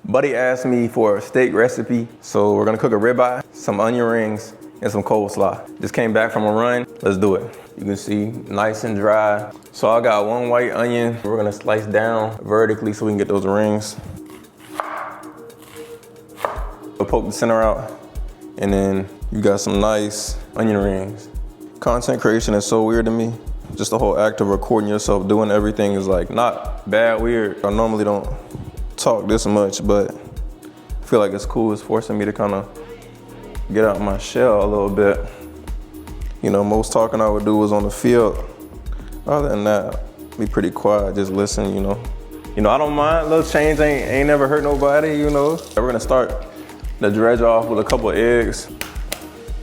Buddy asked me for a steak recipe, so we're gonna cook a ribeye, some onion rings, and some coleslaw. Just came back from a run, let's do it. You can see, nice and dry. So I got one white onion, we're gonna slice down vertically so we can get those rings. We'll poke the center out, and then you got some nice onion rings. Content creation is so weird to me. Just the whole act of recording yourself doing everything is like not bad weird. I normally don't talk this much, but I feel like it's cool. It's forcing me to kind of get out my shell a little bit. You know, most talking I would do was on the field. Other than that, be pretty quiet, just listen, you know. I don't mind, little change ain't never hurt nobody, you know. We're gonna start the dredge off with a couple of eggs,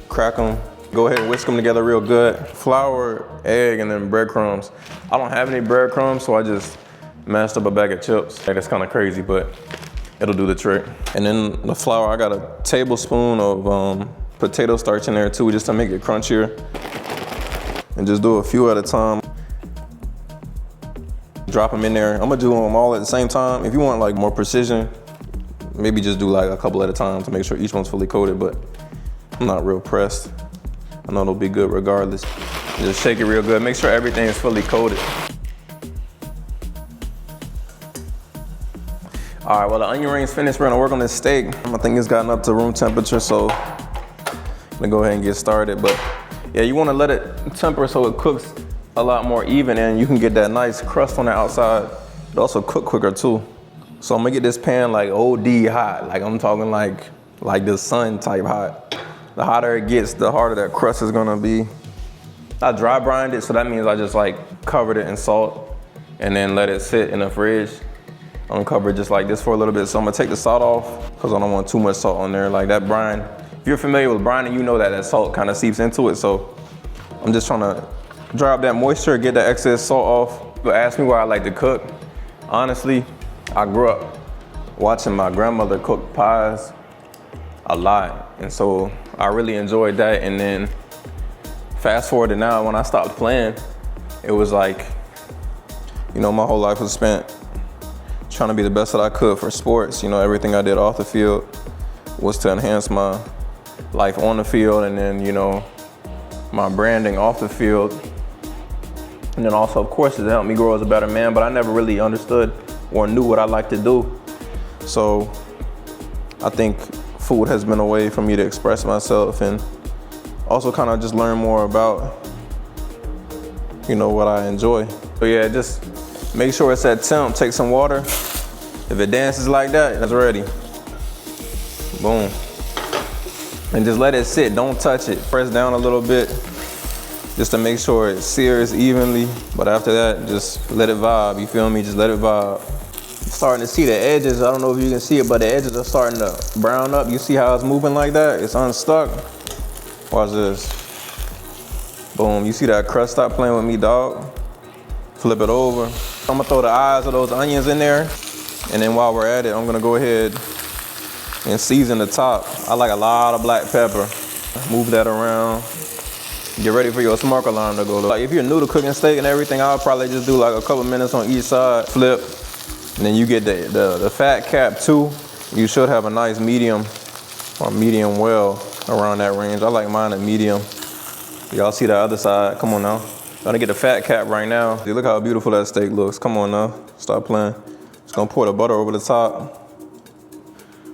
crack them, go ahead and whisk them together real good. Flour, egg, and then breadcrumbs. I don't have any breadcrumbs, so I just mashed up a bag of chips. That's kind of crazy, but it'll do the trick. And then the flour, I got a tablespoon of potato starch in there too, just to make it crunchier. And just do a few at a time. Drop them in there. I'm gonna do them all at the same time. If you want like more precision, maybe just do like a couple at a time to make sure each one's fully coated, but I'm not real pressed. I know it'll be good regardless. Just shake it real good. Make sure everything is fully coated. All right, well, the onion rings finished. We're gonna work on this steak. I think it's gotten up to room temperature, so I'm gonna go ahead and get started. But yeah, you wanna let it temper so it cooks a lot more even and you can get that nice crust on the outside. It also cook quicker too. So I'm gonna get this pan like OD hot. Like I'm talking like the sun type hot. The hotter it gets, the harder that crust is gonna be. I dry brined it, so that means I just like covered it in salt and then let it sit in the fridge. Uncover it just like this for a little bit. So I'm gonna take the salt off because I don't want too much salt on there. Like that brine, if you're familiar with brining, you know that salt kind of seeps into it. So I'm just trying to dry up that moisture, get that excess salt off. But ask me why I like to cook. Honestly, I grew up watching my grandmother cook pies a lot. And so I really enjoyed that. And then fast forward to now, when I stopped playing, it was like, you know, my whole life was spent trying to be the best that I could for sports. You know, everything I did off the field was to enhance my life on the field, and then, you know, my branding off the field. And then also, of course, it helped me grow as a better man, but I never really understood or knew what I like to do. So I think food has been a way for me to express myself and also kind of just learn more about, you know, what I enjoy. So yeah, just make sure it's at temp, take some water. If it dances like that, it's ready. Boom. And just let it sit, don't touch it. Press down a little bit just to make sure it sears evenly. But after that, just let it vibe, you feel me? Just let it vibe. I'm starting to see the edges, I don't know if you can see it, but the edges are starting to brown up. You see how it's moving like that? It's unstuck. Watch this. Boom, you see that crust? Stop playing with me, dog. Flip it over. I'm gonna throw the eyes of those onions in there. And then while we're at it, I'm gonna go ahead and season the top. I like a lot of black pepper. Move that around. Get ready for your smoke alarm to go. Like if you're new to cooking steak and everything, I'll probably just do like a couple minutes on each side, flip. And then you get the fat cap too. You should have a nice medium or medium well around that range. I like mine at medium. Y'all see the other side, come on now. Gonna get the fat cap right now. See, look how beautiful that steak looks. Come on now, stop playing. Just gonna pour the butter over the top.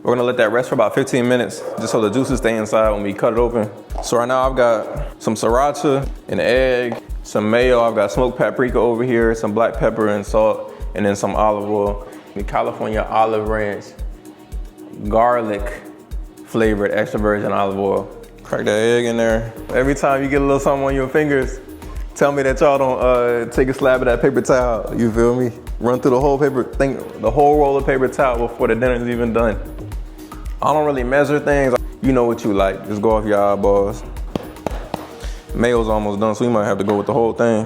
We're gonna let that rest for about 15 minutes, just so the juices stay inside when we cut it open. So right now I've got some sriracha, an egg, some mayo. I've got smoked paprika over here, some black pepper and salt, and then some olive oil. The California olive ranch, garlic flavored extra virgin olive oil. Crack that egg in there. Every time you get a little something on your fingers, tell me that y'all don't take a slab of that paper towel, you feel me? Run through the whole the whole roll of paper towel before the dinner's even done. I don't really measure things. You know what you like, just go off your eyeballs. Mayo's almost done, so we might have to go with the whole thing.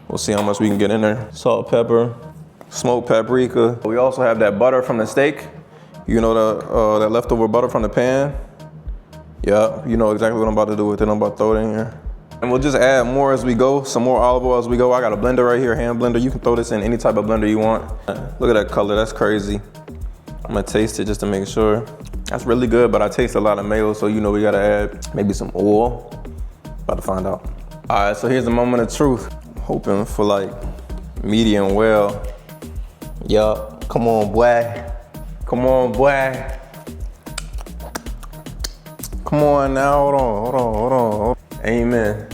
We'll see how much we can get in there. Salt, pepper, smoked paprika. We also have that butter from the steak. You know that leftover butter from the pan? Yeah, you know exactly what I'm about to do with it. I'm about to throw it in here. And we'll just add more as we go, some more olive oil as we go. I got a blender right here, hand blender. You can throw this in any type of blender you want. Look at that color, that's crazy. I'm gonna taste it just to make sure. That's really good, but I taste a lot of mayo, so you know we gotta add maybe some oil. About to find out. All right, so here's the moment of truth. I'm hoping for like medium well. Yup, come on, boy. Come on, boy. Come on now, hold on. Amen.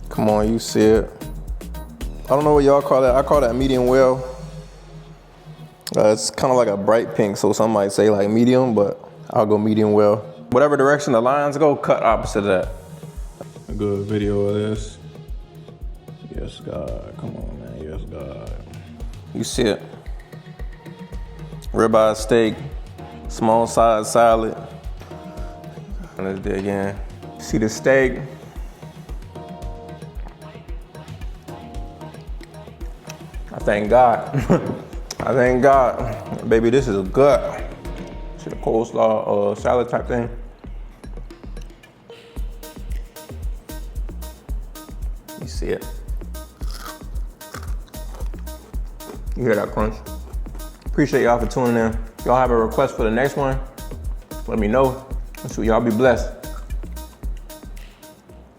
Come on, you see it. I don't know what y'all call that. I call that medium well. It's kind of like a bright pink, so some might say like medium, but I'll go medium well. Whatever direction the lines go, cut opposite of that. A good video of this. Yes, God. Come on, man. Yes, God. You see it. Ribeye steak, small size salad. Let's dig in. See the steak. I thank God. I thank God. Baby, this is good. See the coleslaw salad type thing. You see it. You hear that crunch? Appreciate y'all for tuning in. If y'all have a request for the next one, let me know. So y'all be blessed.